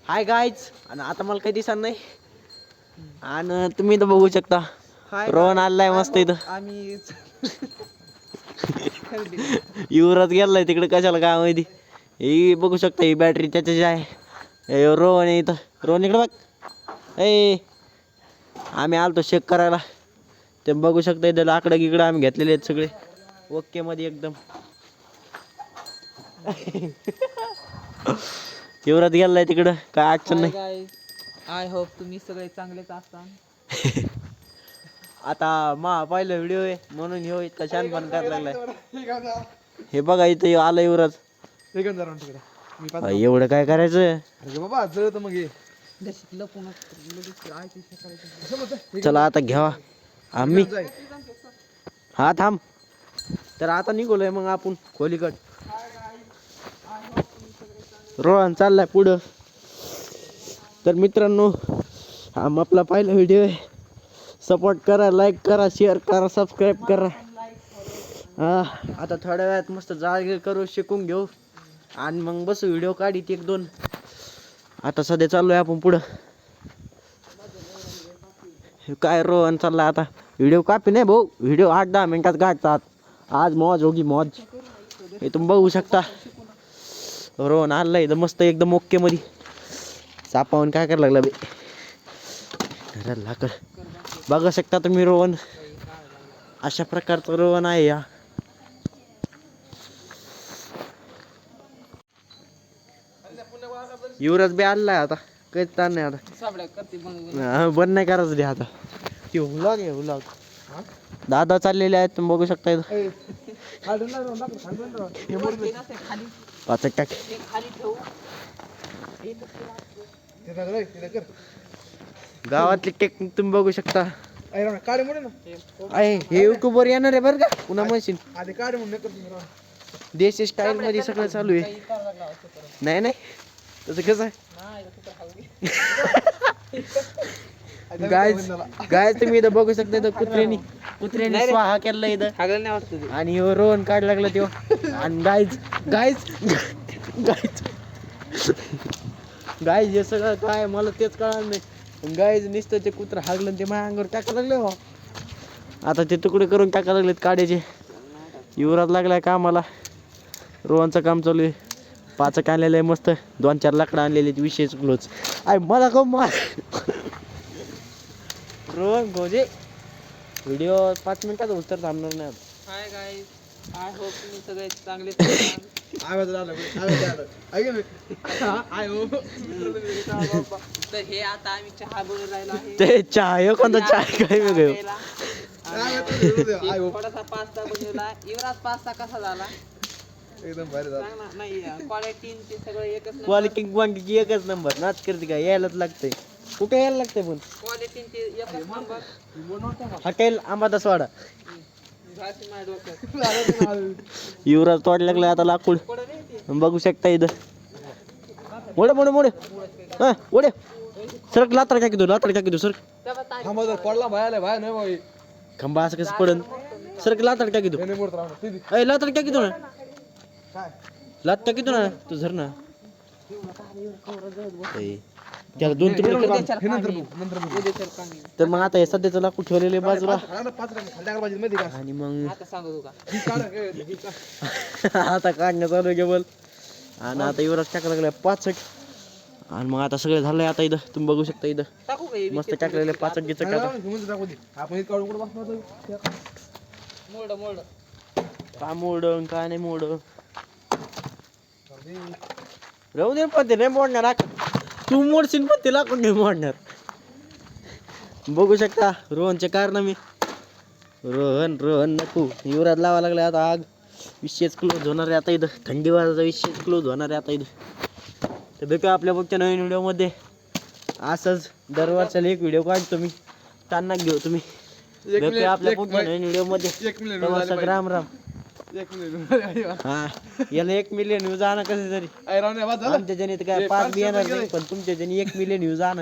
Hi guys. आणि आता मला काही दिसत नाही आणि तुम्ही तर बघू शकता रोहन आलाय मस्त इथं. आम्ही युवराज गेलाय तिकडे कशाला काय माहिती. ही बघू शकता ही बॅटरी त्याच्याची आहे. रोहन आहे इथं. रोहन इकडे बघ. ए आम्ही आलतो चेक करायला. ते बघू शकता इथं लाकडं गिकडं आम्ही घेतलेले आहेत सगळे ओके मध्ये एकदम. युवराज गेलाय तिकडं काय अडचण नाही. आय होप तुम्ही सगळे चांगलेच असाल. आता पहिला व्हिडिओ आहे म्हणून ह्यो इतका छानपण करायला लागलाय. हे बघा इथं आलं युवराज. एवढं काय करायचं. चला आता घ्यावा आम्ही. हा थांब. तर आता निघलोय मग आपण खोलीकड. रोहन चाललाय पुढं. तर मित्रांनो हा आपला पहिला व्हिडिओ आहे. सपोर्ट करा, लाईक करा, शेअर करा, सबस्क्राईब करा. आता थोड्या वेळात मस्त जागे करू, शिकून घेऊ आणि मग बसू व्हिडिओ काढीत एक दोन. आता सध्या चाललोय आपण पुढं. काय रोहन चाललाय आता. व्हिडिओ कापी नाही भाऊ, व्हिडिओ 8-10 मिनिटात काढतात. आज मौज होगी मौज. हे तुम्ही बघू शकता रोहन आणलाय इथं मस्त एकदम ओके मध्ये. सापावून काय करायला लागला बे लाकड. बघू शकता तुम्ही रोहन. अशा प्रकारचं रोहन आहे या. युवराज बी आणलाय आता. काही ताण नाही आता. बंद नाही करायचं ते आता. ते व्लॉग आहे व्लॉग. दादा चाललेले आहेत तुम्ही बघू शकता इथं. पाचक टाक. गावातली टेक्निक तुम्ही बघू शकता. हे युट्यूबवर येणार आहे बरं का पुन्हा मशीन. देशी स्टाईल मध्ये सगळं चालू आहे. नाही नाही तसं कसं आहे. गाय तुम्ही इथं बघू शकता इथं कुत्र्यानी स्वाहा केलं इथं. आणि रोहन काढ लागला तो. आणि गाईज हे सगळं काय मला तेच कळणार नाही. गाईज नुसतं ते कुत्र हागलं ते माझ्या अंगावर टाकायला लागले हो. आता ते तुकडे करून टाकायला लागलेत काड्याचे. युवराज लागलाय कामाला. रोहनचं काम चालू आहे. पाचक आणलेलं आहे मस्त. 2-4 लाकडं आणलेले आहेत. विशेष क्लोज आय मला का मार. रोहन गोजे व्हिडिओ 5 मिनिटात उत्तर थांबणार नाही. हाय गाईज. आय होप तुम्ही सगळे चांगलेच असाल. तर हे आता आम्ही चहा बनवून राहिलो आहे. ते चहा कोणता चहा काय वेगळं. थोडासा पास्ता बनवला. युवराज पास्ता कसा झाला. एकदम भारी झाला. नाही क्वालिटी ते सगळं एकच नंबर. क्वालिटी एकच नंबर. नाच करते काय यायलाच लागतंय. कुठे यायला लागतंय पण क्वालिटी ते एकच नंबर. हॉटेल आंबादासवाडा. युवराज तोड लागलाय आता लाकूड बघू शकता इथं. मोडे ओढे सरक लाताड काय किती सरक. पडला बाहेर नाही बाई. खंबा असं कसं पडन. सरक लाताड काय किती लाताड काय किती लात काय किती ना तू झर ना. त्याला 2-3 तर मग आता हे सध्याचं लाकूड ठेवलेले बाजूला. आणि मग आता काढण्यात आलं केवळ. आणि आता युवराज टाकायला लागलाय पाचक. आणि मग आता सगळं झालंय आता इथं तुम्ही बघू शकता इथं मस्त टाकलेले पाचक गिचक. काय मोड काय नाही मोड राहू दे पण ते नाही मोडणार. तू मोडशील पण ते लाकूड नाही मोडणार. बघू शकता रोहनचे कारनामे. रोहन नको. युवराज लावा लागला आता आग. विशेष क्लोज होणार आहे आता इथं. थंडी वाजायचा विशेष क्लोज होणार आहे आता इथं. तर भेटूया आपल्या बघच्या नवीन व्हिडिओमध्ये. असंच दरवर्षाला एक व्हिडिओ काढतो मी. त्यांना घेऊ तुम्ही. भेटूया आपल्या बघच्या नवीन व्हिडिओमध्ये. राम राम. हा याला 1 मिलियन व्ह्यूज आणा कसे तरी. आमच्या जणी काय 5 बी येणार नाही पण तुमच्या जणी 1 मिलियन व्ह्यूज आणा.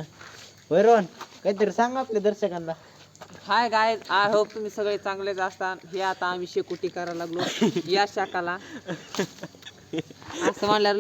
होय रोहन काहीतरी सांगा आपल्या दर्शकांना. Hi guys. आय होप तुम्ही सगळे चांगलेच असतात. हे आता आम्ही शेकोटी करायला लागलो या शाकाला. असं म्हणल्यावर